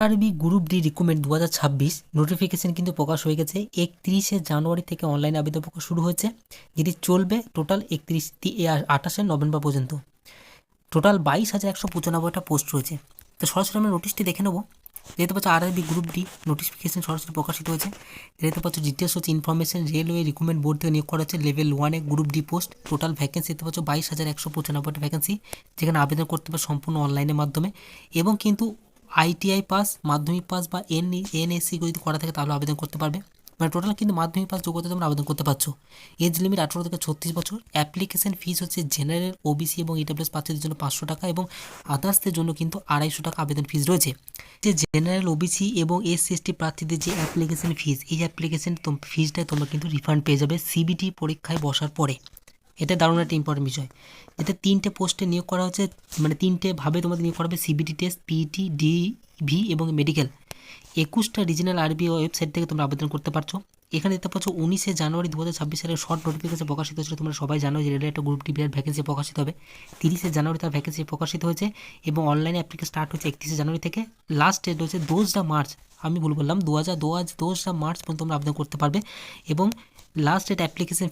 আরবি group D recruitment 2026 notification কিন্তু প্রকাশ হয়ে গেছে। 31শে জানুয়ারি থেকে অনলাইনে আবেদন প্রকাশ শুরু হয়েছে, যেটি চলবে টোটাল 28শে নভেম্বর পর্যন্ত। টোটাল 22,195টা পোস্ট রয়েছে। তো সরাসরি আমরা নোটিশটি দেখে নেবো। দেখতে পাচ্ছ আরবি গ্রুপ ডি নোটিফিকেশন সরাসরি প্রকাশিত হয়েছে। দেখতে পাচ্ছ ডিটেলস হচ্ছে ইনফরমেশন রেলওয়ে রিক্রুটমেন্ট বোর্ড থেকে নিয়োগ করা হচ্ছে লেভেল 1-এ group D post. Total vacancy দেখতে পাচ্ছ 22,195টা ভ্যাকেন্সি, যেখানে আবেদন করতে হবে সম্পূর্ণ অনলাইনের মাধ্যমে। এবং কিন্তু আইটিআই পাস, মাধ্যমিক পাস বা এনএসসি যদি করা থাকে তাহলে আবেদন করতে পারবে। মানে টোটাল কিন্তু মাধ্যমিক পাস যোগ্যতা তোমরা আবেদন করতে পারছো। এজ লিমিট 18 থেকে 36 বছর। অ্যাপ্লিকেশন ফিস হচ্ছে জেনারেল, ওবিসি এবং ইডব্লিউএস প্রার্থীদের জন্য 500 টাকা এবং আদার্সদের জন্য কিন্তু 250 টাকা আবেদন ফিস রয়েছে। যে জেনারেল, ওবিসি এবং এসসি এসটি প্রার্থীদের যে অ্যাপ্লিকেশন ফিস, এই অ্যাপ্লিকেশন ফিসটাই তোমরা কিন্তু রিফান্ড পেয়ে যাবে সিবিটি পরীক্ষায় বসার পরে। এটা দারুণ একটা ইম্পর্টেন্ট বিষয়। এটা 3টে পোস্টে নিয়োগ করা হচ্ছে, মানে 3টেভাবে তোমাদের নিয়োগ করা হবে। সিবিটি টেস্ট, পিইটি, ডিভি এবং মেডিকেল। 21টা রিজনাল আরবি ওয়েবসাইট থেকে তোমরা আবেদন করতে পারছো। এখানে দেখতে পাচ্ছ 19শে জানুয়ারি 2026 সালের শর্ট নোটিফিকেশন প্রকাশিত হয়েছিল। তোমরা সবাই জানো যে রেলের একটা গ্রুপ ডি বিআর ভ্যাকেন্সি প্রকাশিত হবে। 30শে জানুয়ারি তার ভ্যাকেন্সি প্রকাশিত হয়েছে এবং অনলাইনে অ্যাপ্লিকেশন স্টার্ট হচ্ছে 31শে জানুয়ারি থেকে। লাস্ট ডেট হচ্ছে 2রা মার্চ, আমি ভুল বললাম, 2রা মার্চ পর্যন্ত তোমরা আবেদন করতে পারবে। এবং last date application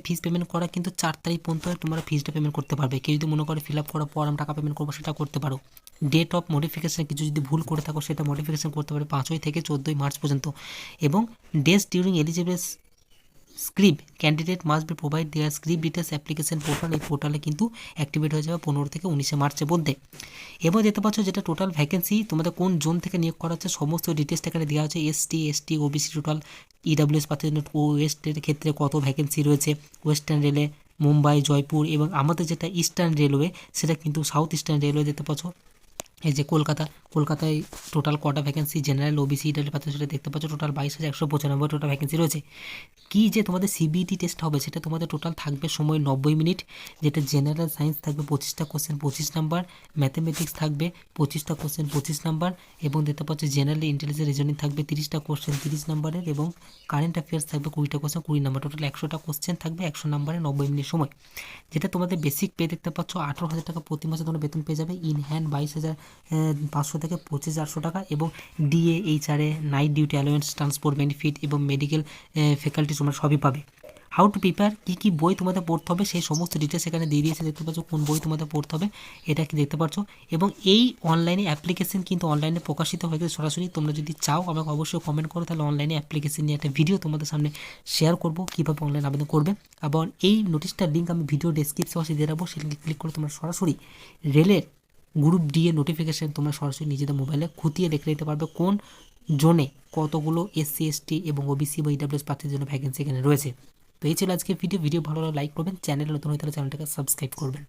fees payment করা কিন্তু 4 তারিখ পর্যন্ত তোমরা ফিসটা পেমেন্ট করতে পারবে। কেউ যদি মনে করে ফিল আপ করার পর আমি টাকা পেমেন্ট করবো, সেটা করতে পারো। ডেট অফ মডিফিকেশন কিছু যদি ভুল করে থাকো সেটা মডিফিকেশন করতে পারে 5 থেকে 14 মার্চ পর্যন্ত। এবং days during eligible script candidate must be provide their script details application portal. এই পোর্টালে কিন্তু অ্যাক্টিভেট হয়ে যাবে 15 থেকে 19শে মার্চের মধ্যে। এবং দেখতে পাচ্ছ যেটা টোটাল ভ্যাকেন্সি, তোমাদের কোন জোন থেকে নিয়োগ করা হচ্ছে সমস্ত ডিটেলসটা এখানে দেওয়া হচ্ছে। এসটি, ওবিসি টোটাল, ইডব্লিউএস প্রার্থীদের জন্য ওয়েস্টের ক্ষেত্রে কত ভ্যাকেন্সি রয়েছে, ওয়েস্টার্ন রেলে, মুম্বাই, জয়পুর। এবং আমাদের যেটা ইস্টার্ন রেলওয়ে সেটা কিন্তু সাউথ ইস্টার্ন রেলওয়ে। দেখতে পাচ্ছ এই যে কলকাতায় টোটাল কটা ভ্যাকেন্সি জেনারেল, ওবিসি, ইডব্লিউএস প্রার্থী সেটা দেখতে পাচ্ছ। টোটাল 22,195 টোটাল ভ্যাকেন্সি রয়েছে। কি যে তোমাদের সিবিটি টেস্ট হবে সেটা তোমাদের টোটাল থাকবে সময় 90 মিনিট, যেটা জেনারেল সায়েন্স থাকবে 25টা কোশ্চেন 25 নাম্বার, ম্যাথমেটিক্স থাকবে 25টা কোশ্চেন 25 নাম্বার, এবং দেখতে পাচ্ছ জেনারেল ইন্টেলিজেন্স রিজনিং থাকবে 30টা কোশ্চেন 30 নাম্বারের, এবং কারেন্ট অ্যাফেয়ার্স থাকবে 20টা কোশ্চেন 20 নাম্বার। টোটাল 100টা কোশ্চেন থাকবে 100 নাম্বারে 90 মিনিট সময়। যেটা তোমাদের বেসিক পে দেখতে পাচ্ছ 18,000 টাকা প্রতি মাসে তোমরা বেতন পেয়ে যাবে। ইন হ্যান্ড 22,500 থেকে 25,400 টাকা। এবং DA, HRA, night duty allowance, transport benefit এবং মেডিকেল ফ্যাকাল্টি তোমরা সবই পাবে। হাউ টু প্রিপেয়ার, কী বই তোমাদের পড়তে হবে সেই সমস্ত ডিটেলস এখানে দিয়ে দিয়েছে। দেখতে পাচ্ছ কোন বই তোমাদের পড়তে হবে এটা কি দেখতে পাচ্ছ। এবং এই অনলাইনে অ্যাপ্লিকেশন কিন্তু অনলাইনে প্রকাশিত হয়ে গেছে সরাসরি। তোমরা যদি চাও আমাকে অবশ্যই কমেন্ট করো, তাহলে অনলাইনে অ্যাপ্লিকেশন নিয়ে একটা ভিডিও তোমাদের সামনে শেয়ার করবো কীভাবে অনলাইন আবেদন করবে। এবং এই নোটিশটার লিঙ্ক আমি ভিডিও ডেসক্রিপশন বক্সে দিয়ে রাখবো, সেই লিঙ্কে ক্লিক করে তোমরা সরাসরি রেলের গ্রুপ ডি এর নোটিফিকেশান তোমরা সরাসরি নিজেদের মোবাইলে খুঁটিয়ে দেখে নিতে পারবে কোন জোনে কতগুলো এসসি এসটি এবং ওবিসি বা ইডব্লিউএস প্রার্থীদের জন্য ভ্যাকেন্সি এখানে রয়েছে। তো এই ছিল আজকে ভিডিও ভালো লাগলে লাইক করবেন, চ্যানেলে নতুন হয়ে তাহলে চ্যানেলটাকে সাবস্ক্রাইব করবেন।